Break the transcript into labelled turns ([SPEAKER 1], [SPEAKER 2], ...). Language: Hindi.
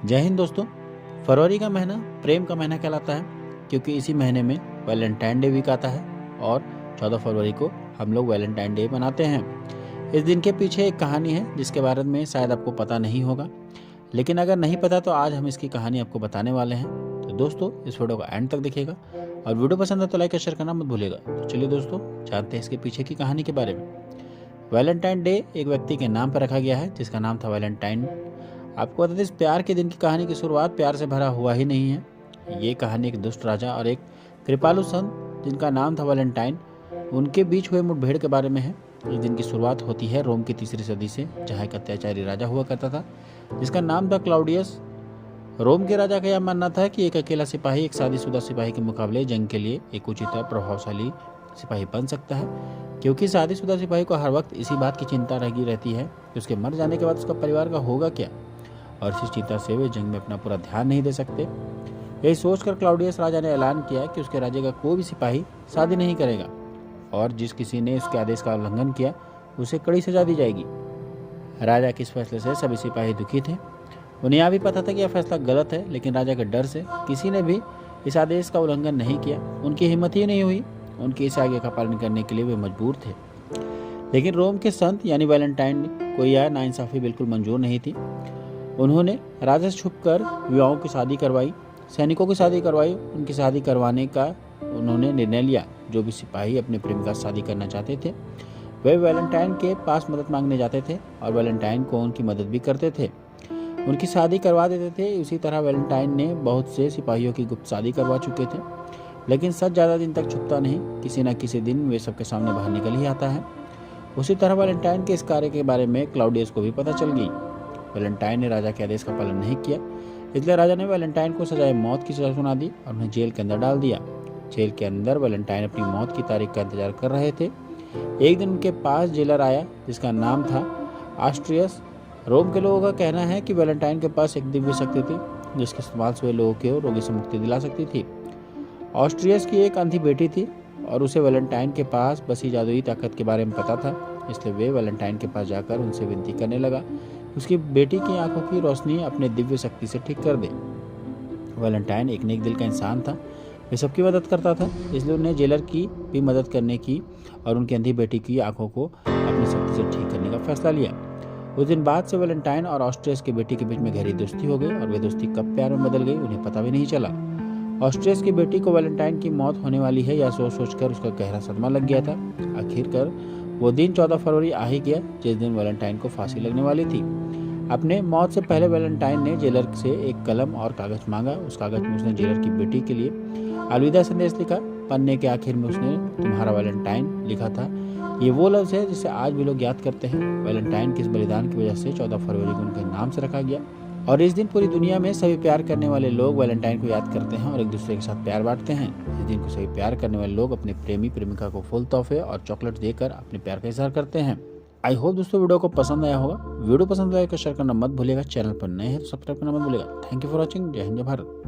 [SPEAKER 1] जय हिंद दोस्तों। फरवरी का महीना प्रेम का महीना कहलाता है क्योंकि इसी महीने में वैलेंटाइन डे वीक आता है और 14 फरवरी को हम लोग वैलेंटाइन डे मनाते हैं। इस दिन के पीछे एक कहानी है जिसके बारे में शायद आपको पता नहीं होगा, लेकिन अगर नहीं पता तो आज हम इसकी कहानी आपको बताने वाले हैं। तो दोस्तों इस वीडियो को एंड तक देखिएगा और वीडियो पसंद है तो लाइक और शेयर करना मत भूलिएगा। तो चलिए दोस्तों जानते हैं इसके पीछे की कहानी के बारे में। वैलेंटाइन डे एक व्यक्ति के नाम पर रखा गया है जिसका नाम था वैलेंटाइन। आपको बता दें, इस प्यार के दिन की कहानी की शुरुआत प्यार से भरा हुआ ही नहीं है। ये कहानी एक दुष्ट राजा और एक कृपालु संत जिनका नाम था वैलेंटाइन, उनके बीच हुए मुठभेड़ के बारे में है। इस दिन की शुरुआत होती है रोम की 3री सदी से, जहाँ एक अत्याचारी राजा हुआ करता था जिसका नाम था क्लाउडियस। रोम के राजा का यह मानना था कि एक अकेला सिपाही एक शादीशुदा सिपाही के मुकाबले जंग के लिए एक उचित और प्रभावशाली सिपाही बन सकता है, क्योंकि शादीशुदा सिपाही को हर वक्त इसी बात की चिंता लगी रहती है कि उसके मर जाने के बाद उसका परिवार का होगा क्या, और इसी चिंता से वे जंग में अपना पूरा ध्यान नहीं दे सकते। यही सोचकर क्लाउडियस राजा ने ऐलान किया कि उसके राज्य का कोई भी सिपाही शादी नहीं करेगा और जिस किसी ने उसके आदेश का उल्लंघन किया उसे कड़ी सजा दी जाएगी। राजा के इस फैसले से सभी सिपाही दुखी थे। उन्हें यह भी पता था कि यह फैसला गलत है, लेकिन राजा के डर से किसी ने भी इस आदेश का उल्लंघन नहीं किया। उनकी हिम्मत ही नहीं हुई। उनके इस आज्ञा का पालन करने के लिए वे मजबूर थे। लेकिन रोम के संत यानी वैलेंटाइन को यह नाइंसाफी बिल्कुल मंजूर नहीं थी। उन्होंने राजा से छुपकर विवाहों की शादी करवाई, सैनिकों की शादी करवाई। उनकी शादी करवाने का उन्होंने निर्णय लिया। जो भी सिपाही अपने प्रेमिका से शादी करना चाहते थे वे वैलेंटाइन के पास मदद मांगने जाते थे और वैलेंटाइन को उनकी मदद भी करते थे, उनकी शादी करवा देते थे। उसी तरह वैलेंटाइन ने बहुत से सिपाहियों की गुप्त शादी करवा चुके थे, लेकिन सच ज़्यादा दिन तक छुपता नहीं। किसी न किसी दिन वे सबके सामने बाहर निकल ही आता है। उसी तरह वैलेंटाइन के इस कार्य के बारे में क्लाउडियस को भी पता चल गई। वैलेंटाइन ने राजा के आदेश का पालन नहीं किया, इसलिए राजा ने वैलेंटाइन को सजाए मौत की सजा सुना दी और उन्हें जेल के अंदर डाल दिया। जेल के अंदर वैलेंटाइन अपनी मौत की तारीख का इंतजार कर रहे थे। एक दिन उनके पास जेलर आया जिसका नाम था ऑस्ट्रियस। रोम के लोगों का कहना है कि वैलेंटाइन के पास एक दिव्य शक्ति थी जिसके इस्तेमाल से वे लोगों को रोगी से मुक्ति दिला सकती थी। ऑस्ट्रियस की एक अंधी बेटी थी और उसे वैलेंटाइन के पास बसी जादुई ताकत के बारे में पता था, इसलिए वे वैलेंटाइन के पास जाकर उनसे विनती करने लगा उसकी बेटी की आंखों की रोशनी अपने दिव्य शक्ति से ठीक कर दे। वैलेंटाइन एक नेक दिल का इंसान था, वे सबकी मदद करता था, इसलिए उन्हें जेलर की भी मदद करने की और उनकी अंधी बेटी की आंखों को अपनी शक्ति से ठीक करने का फैसला लिया। उस दिन बाद से वैलेंटाइन और ऑस्ट्रियस की बेटी के बीच में गहरी दोस्ती हो गई और वे दोस्ती कब प्यार में बदल गई उन्हें पता भी नहीं चला। ऑस्ट्रियस की बेटी को वैलेंटाइन की मौत होने वाली है यह सोच सोचकर उसका गहरा सदमा लग गया था। आखिरकार वो दिन 14 फरवरी आ ही गया जिस दिन वैलेंटाइन को फांसी लगने वाली थी। अपने मौत से पहले वैलेंटाइन ने जेलर से एक कलम और कागज मांगा। उस कागज में उसने जेलर की बेटी के लिए अलविदा संदेश लिखा। पन्ने के आखिर में उसने तुम्हारा वैलेंटाइन लिखा था। ये वो लफ्ज़ है जिसे आज भी लोग याद करते हैं। वैलेंटाइन के इस बलिदान की वजह से 14 फरवरी को उनके नाम से रखा गया और इस दिन पूरी दुनिया में सभी प्यार करने वाले लोग वैलेंटाइन को याद करते हैं और एक दूसरे के साथ प्यार बांटते हैं। इस दिन को सभी प्यार करने वाले लोग अपने प्रेमी प्रेमिका को फूल तोहफे और चॉकलेट देकर अपने प्यार का इजहार करते हैं। आई होप दोस्तों वीडियो को पसंद आया होगा। वीडियो पसंद आया तो शेयर करना मत भूलिएगा। चैनल पर नए हैं तो सब्सक्राइब करना मत भूलिएगा। Thank you for watching. जय हिंद जय भारत।